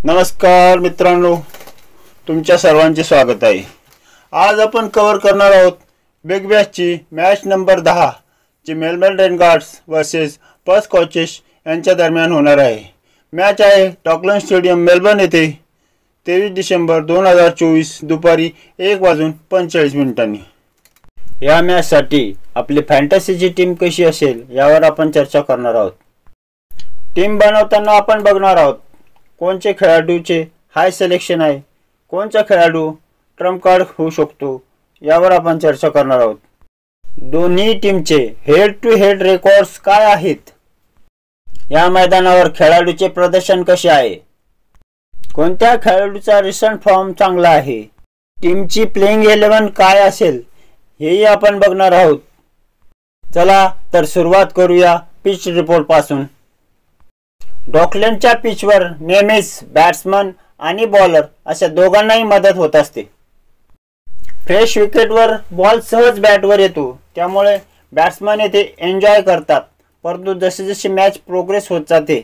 नमस्कार मित्रांनो, तुमच्या सर्वांचे स्वागत आहे। आज आपण कव्हर करणार आहोत बिग बॅशची मॅच नंबर 10 जी मेलबर्न रेनगार्ड्स वर्सेस पर्थ स्कॉचेस यांच्या दरम्यान होणार आहे। मॅच आहे डॉकलँड स्टेडियम मेलबर्न येथे 23 डिसेंबर 2024 दुपारी 1:45 या मॅचसाठी आपली फॅन्टसीची टीम कशी असेल यावर आपण चर्चा करणार आहोत। टीम बनवताना आपण बघणार आहोत कोणचे खेळाडूचे हाय सिलेक्शन आहे, कोणचा खेळाडू ट्रम्प कार्ड होऊ शकतो यावर आपण चर्चा करणार आहोत। दोन्ही टीमचे हेड टू हेड रेकॉर्ड्स काय आहेत, या मैदानावर खेळाडूचे प्रदर्शन कसे आहे, कोणत्या खेळाडूचा रिसेंट फॉर्म चांगला आहे, टीमची प्लेइंग 11 काय असेल हेही आपण बघणार आहोत। चला तर सुरुवात करूया पिच रिपोर्ट पासून। डॉकलँडच्या पिचवर नेहमीच बॅट्समन आणि बॉलर अशा दोघांनाही मदत होत असते। फ्रेश विकेटवर बॉल सहज बॅटवर येतो, त्यामुळे बॅट्समन येथे एन्जॉय करतात। परंतु जसे जशी मॅच प्रोग्रेस होत जाते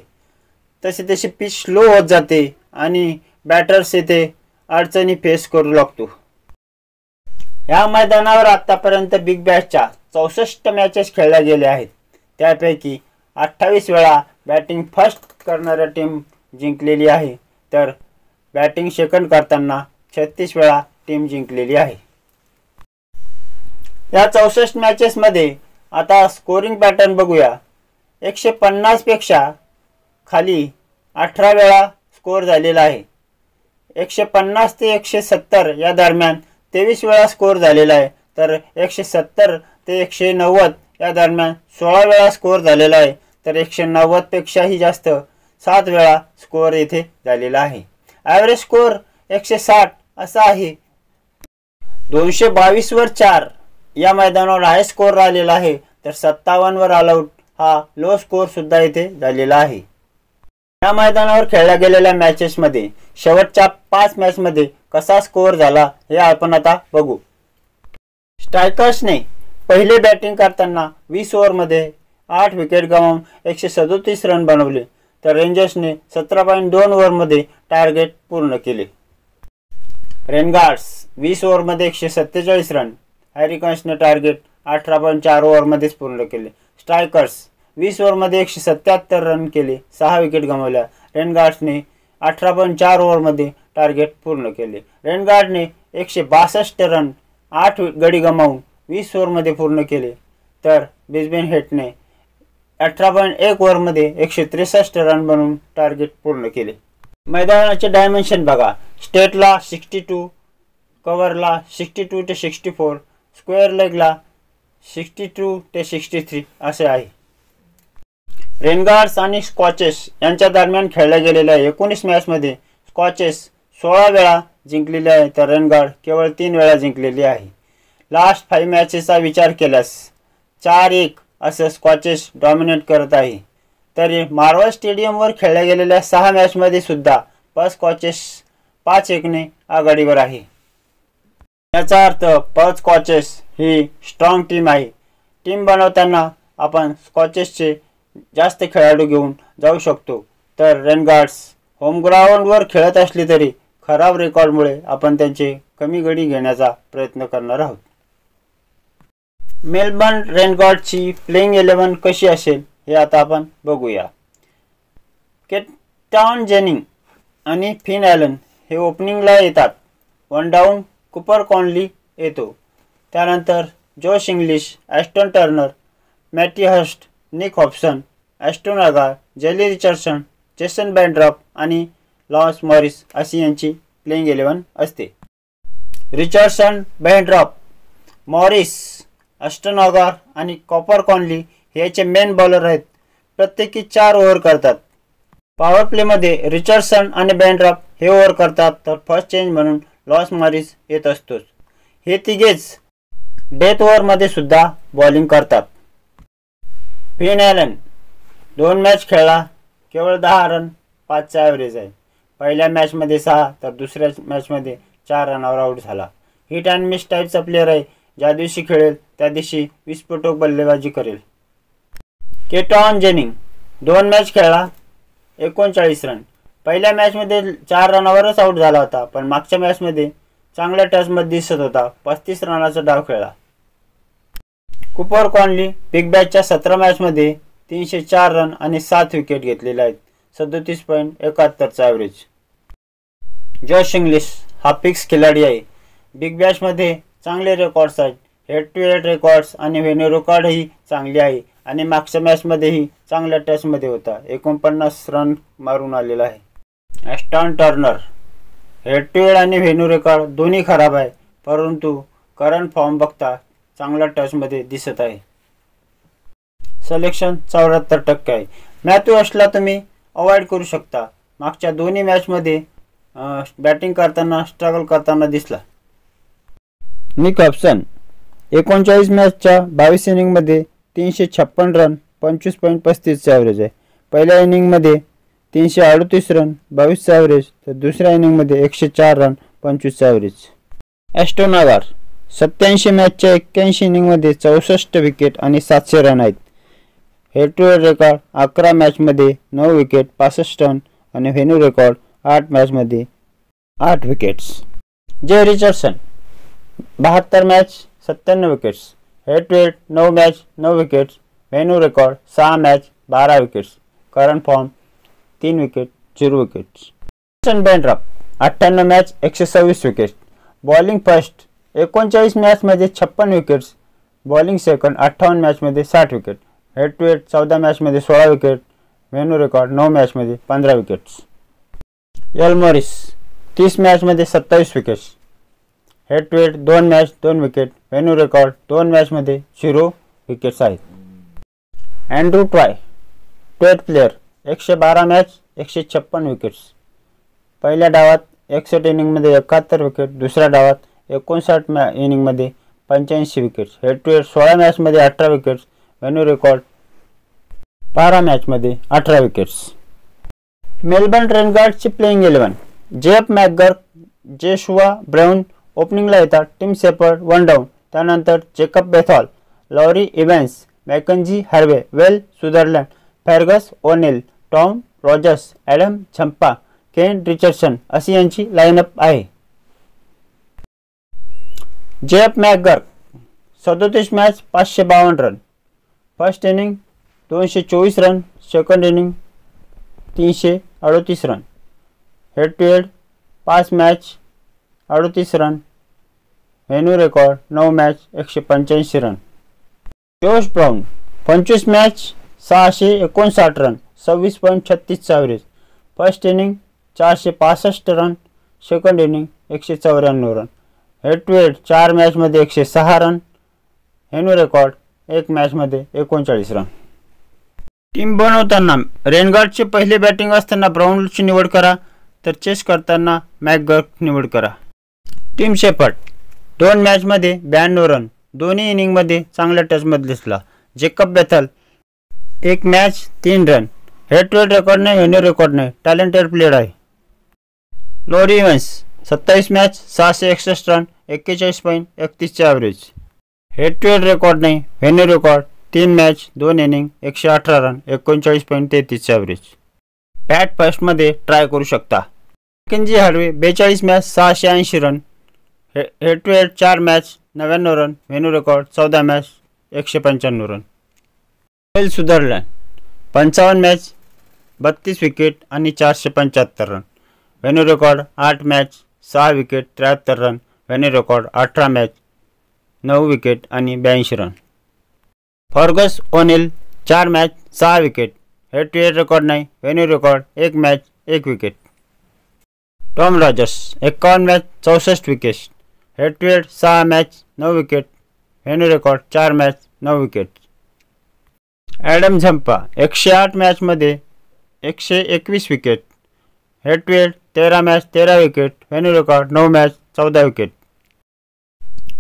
तसे तशी पिच स्लो होत जाते आणि बॅटर्स येथे अडचणी फेस करू लागतो। या मैदानावर आतापर्यंत बिग बॅशच्या 64 मॅचेस खेळल्या गेल्या आहेत। त्यापैकी 28 वेळा बॅटिंग फर्स्ट करणारी टीम जिंकलेली आहे, तर बॅटिंग सेकंड करताना 36 वेळा टीम जिंकलेली आहे। या 64 मॅचेस मध्ये आता स्कोरिंग पॅटर्न बघूया। 150 पेक्षा खाली 18 वेळा स्कोर झालेला आहे। 150 ते 170 या दरम्यान 23 वेळा स्कोर झालेला आहे, तर 170 ते 190 या दरम्यान 16 वेळा स्कोर झालेला आहे, तर 190 पेक्षाही जास्त 7 वेळा स्कोर येथे झालेला आहे। ॲव्हरेज स्कोर 160 असा आहे। 222 वर 4 या मैदानावर हाय स्कोर राहिलेला आहे, तर 57 वर ऑल आउट हा लो स्कोर सुद्धा येथे झालेला आहे। या मैदानावर खेळल्या गेलेल्या मॅचेस मध्ये शेवटच्या 5 मॅच मध्ये कसा स्कोर झाला हे आपण आता बघू। स्ट्रायकर्सने पहिले बॅटिंग करताना 20 ओव्हर मध्ये 8 विकेट गमावून 137 रन बनवले, तर रेंजर्सने 17.2 ओव्हर मध्ये टार्गेट पूर्ण केले। रेनगार्ड्स 20 ओव्हर मध्ये 147 रन, हॅरिकन्सने टार्गेट 18.4 ओव्हर मध्येच पूर्ण केले। स्ट्रायकर्स 20 ओव्हर मध्ये 177 रन केले, 6 विकेट गमावल्या। रेनगार्ड्सने 18.4 ओव्हर मध्ये टार्गेट पूर्ण केले। रेनगार्डने 162 रन 8 गडी गमावून 20 ओव्हर मध्ये पूर्ण केले, तर ब्रिस्बेन हेटने 18.1 ओव्हर मध्ये 163 रन बनवून टार्गेट पूर्ण केले। मैदानाचे डायमेन्शन बघा। स्टेटला 62, कव्हरला 62 ते 64, स्क्वेअर लेगला 62 ते 63 असे आहे। रेनगार्ड्स आणि स्कॉचेस यांच्या दरम्यान खेळल्या गेलेल्या 19 मॅच मध्ये स्कॉचेस 16 वेळा जिंकलेले आहे, तर रेनगार्ड केवळ 3 वेळा जिंकलेली आहे। लास्ट 5 मॅचेसचा विचार केल्यास 4-1 असं स्कॉचेस डॉमिनेट करत आहे। तरी मार्वल स्टेडियमवर खेळल्या गेलेल्या 6 मॅच मध्ये सुद्धा पर्थ स्कॉचेस 5-1 ने आघाडीवर आहे। याचा अर्थ पर्थ स्कॉचेस ही स्ट्रॉंग टीम आहे। टीम बनवताना आपण स्कॉचेसचे जास्त खेळाडू घेऊन जाऊ शकतो, तर रेनगार्ड्स होम ग्राउंडवर खेळत असली तरी खराब रेकॉर्डमुळे आपण त्यांचे कमी गडी घेण्याचा प्रयत्न करणार आहोत। मेलबर्न रेनगार्ड्सची प्लेइंग 11 कशी असेल हे आता आपण बघूया। केटॉन जेनिंग आणि फिन ॲलन हे ओपनिंगला येतात। वन डाऊन कूपर कॉनली येतो, त्यानंतर Josh Inglis, Ashton Turner, Matty Hurst, Nick Hobson, Ashton Agar, Jhye Richardson, Jason Behrendorff आणि लॉन्स मॉरिस अशी यांची प्लेइंग 11 असते। Richardson, Behrendorff, Morris, Ashton Agar आणि कॉपर कॉनली हे याचे मेन बॉलर आहेत। प्रत्येकी 4 ओव्हर करतात। पॉवर प्लेमध्ये रिचर्डसन आणि बेंड्रॉप हे ओव्हर करतात, तर फर्स्ट चेंज म्हणून लॉन्स मॉरिस येत असतोच। हे तिघेच डेथ ओव्हरमध्ये सुद्धा बॉलिंग करतात। फिन ॲलन 2 मॅच खेळला, केवळ 10 रन 5 ॲव्हरेज आहे। पहिल्या मॅचमध्ये 6 तर दुसऱ्या मॅचमध्ये 4 रनावर आऊट झाला। हिट अँड मिस टाईपचा प्लेअर आहे, ज्या दिवशी खेळेल त्या दिवशी विस्फोटक बल्लेबाजी करेल। केटॉन जेनिंग 2 मॅच खेळला, 39 रन, पहिल्या मॅचमध्ये 4 रनावरच आऊट झाला होता, पण मागच्या मॅचमध्ये चांगल्या टचमध्ये दिसत होता. 35 रनाचा डाव खेळला. कुपर कॉनली बिग बॅशच्या 17 मॅचमध्ये 304 रन आणि 7 विकेट घेतलेल्या आहेत. 37.71चा ॲव्हरेज. जोश इंग्लिश हा फिक्स खिलाडी आहे. बिग बॅशमध्ये चांगले रेकॉर्ड्स आहेत. हेड टू हेड रेकॉर्ड्स आणि व्हेन्यू रेकॉर्डही चांगली आहे आणि मागच्या मॅचमध्येही चांगल्या टचमध्ये होता. 49 रन मारून आलेला आहे. Ashton Turner head to head आणि व्हेन्यू रेकॉर्ड दोन्ही खराब आहे, परंतु करंट फॉर्म बघता चांगल्या टचमध्ये दिसत आहे. सिलेक्शन 74% आहे. मॅथ्यू ॲशला तुम्ही अवॉइड करू शकता. मागच्या दोन्ही मॅचमध्ये बॅटिंग करताना स्ट्रगल करताना दिसला. निक हॉब्सन 39 मॅचच्या 22 इनिंगमध्ये 356 रन 25.35चा ॲव्हरेज आहे. पहिल्या इनिंगमध्ये 338 रन 22चा ॲव्हरेज, तर दुसऱ्या इनिंगमध्ये 104 रन 25चा ॲव्हरेज. ॲस्टन अगार 87 मॅचच्या 81 इनिंगमध्ये 64 विकेट आणि 700 रन आहेत. हेड टू हेड रेकॉर्ड 11 मॅचमध्ये 9 विकेट 65 रन आणि व्हेन्यू रेकॉर्ड 8 मॅचमध्ये 8 wickets. J Richardson 72 match 97 wickets. Head to head 9 match 9 wickets. Venue record 6 match 12 wickets. Current form 3 wicket 0 wickets. Behrendorff 98 match 126 wickets. Bowling first 39 मॅचमध्ये 56 wickets. Bowling second 58 मॅचमध्ये 60 wicket. Head to head 14 मॅचमध्ये 16 wicket. Venue record 9 मॅचमध्ये 15 wickets. L Morris 30 मॅचमध्ये 27 wickets. Head to head 2 match 2 wicket. Venue record 2 मॅचमध्ये 0 wickets आहेत. Andrew Tye 12 player 112 match 156 wickets. पहिल्या डावात 61 इनिंगमध्ये 71 विकेट. दुसऱ्या डावात 59 इनिंगमध्ये 85 विकेट्स. हेड टू हेड 16 मॅचमध्ये 18 विकेट्स. व्हेन्यू रेकॉर्ड 12 मॅचमध्ये 18 विकेट्स. मेलबर्न रेनगार्ड्सची playing 11. Jeff McGurk, Joshua Brown ओपनिंगला येतात. Tim Shepherd 1 down. त्यानंतर Jacob Bethell, lorry इव्हन्स, Mackenzie Harvey, Will Sutherland, Fergus O'Neill, Tom Rogers, Adam Zampa, Kane Richardson अशी यांची lineup आहे. Jeff McGurk 37 match 552 run. First inning 224 run. Second inning 338 run. Head to head 5 match 38 run. Venue record 9 match 185 run. Josh Brown 25 match 659 run 26.36चा average. First inning 465 run. Second inning 194 run. Head to head 4 मॅचमध्ये 106 run. Venue record 1 मॅचमध्ये 39 run. Team बनवताना रेनगार्डची पहिली batting असताना ब्राऊनची निवड करा, तर chess करताना मॅकगर्क निवड करा. टिम शेपर्ड 2 मॅचमध्ये 92 रन. दोन्ही इनिंगमध्ये चांगल्या टचमध्ये दिसला. Jacob Bethell 1 match 3 run. Head to head record नाही, व्हेन्यू रेकॉर्ड नाही. टॅलेंटेड प्लेयर आहे. लॉरी इव्हन्स 27 मॅच 661 रन 41.31चा average. Head to head record नाही, venue record 3 match 2 inning 118 run 39.33चा ॲव्हरेज. पॅट फर्स्टमध्ये ट्राय करू शकता. Mackenzie Harvey 42 match 680 run. Head to head 4 match 99 run. Venue record 14 match 195 run. Will Sutherland 55 match 32 wicket आणि 475 run. Venue record 8 match 6 wicket 73 run. Venue record 18 match 9 wicket आणि 82 run. Fergus O'Neill 4 match 6 wicket. Head to head record नाही, venue record 1 match 1 wicket. Tom Rogers 51 match 64 wickets. Head to head 6 match 9 wicket. Venue record 4 match 9 wicket. Adam Zampa 108 मॅचमध्ये 121 wicket. Head to head 13 match 13 wicket. Venue record 9 match 14 wicket.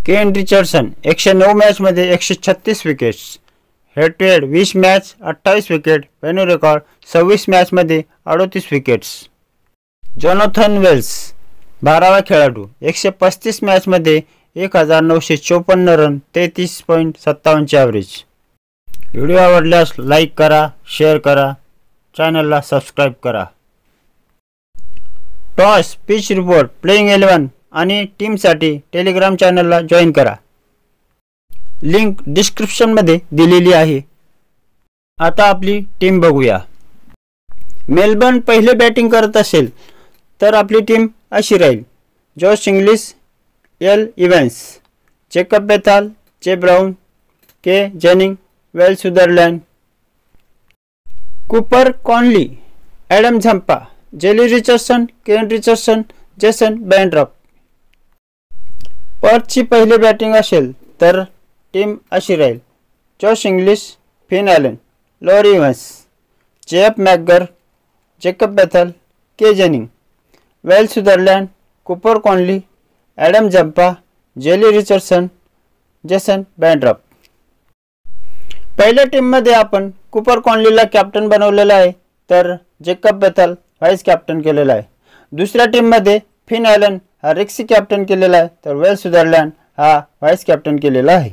Kane Richardson 109 मॅचमध्ये 136 wickets. Head to head 20 match 28 wicket. Venue record 26 मॅचमध्ये 38 wickets. Jonathan Wales 12वा खेळाडू 135 मॅचमध्ये 1954 run 33.57चे average. Video आवडल्यास like करा, share करा, चॅनलला subscribe करा. टॉस, पिच रिपोर्ट, प्लेइंग 11 आणि टीमसाठी टेलिग्राम चॅनलला जॉईन करा. लिंक डिस्क्रिप्शनमध्ये दिलेली आहे. आता आपली टीम बघूया. मेलबर्न पहिले बॅटिंग करत असेल तर आपली टीम अशी राहील. Josh Inglis, L Evans, Jacob Bethell, J Brown, K Jennings, Will Sutherland, Cooper Connolly, Adam Zampa, Jhye Richardson, Kane Richardson, Jason Behrendorff. पर्थची पहिली बॅटिंग असेल तर टीम अशी राहील. Josh Inglis, Finn Allen, Laurie Evans, JF McGurk, Jacob Bethell, K Jennings, Will Sutherland, Cooper Connolly, Adam Zampa, Jhye Richardson, Jason Behrendorff. पहिल्या टीममध्ये आपण Cooper कॉनलीला captain बनवलेला आहे तर जेकब बेथल व्हाईस कॅप्टन केलेला आहे. दुसऱ्या टीममध्ये फिन ॲलन हा रिक्सी कॅप्टन केलेला आहे तर वेल सुदरलँड हा व्हाईस कॅप्टन केलेला आहे.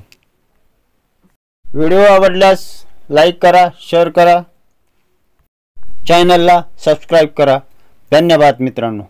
व्हिडिओ आवडल्यास लाईक करा, शेअर करा, चॅनलला सबस्क्राईब करा. धन्यवाद मित्रांनो.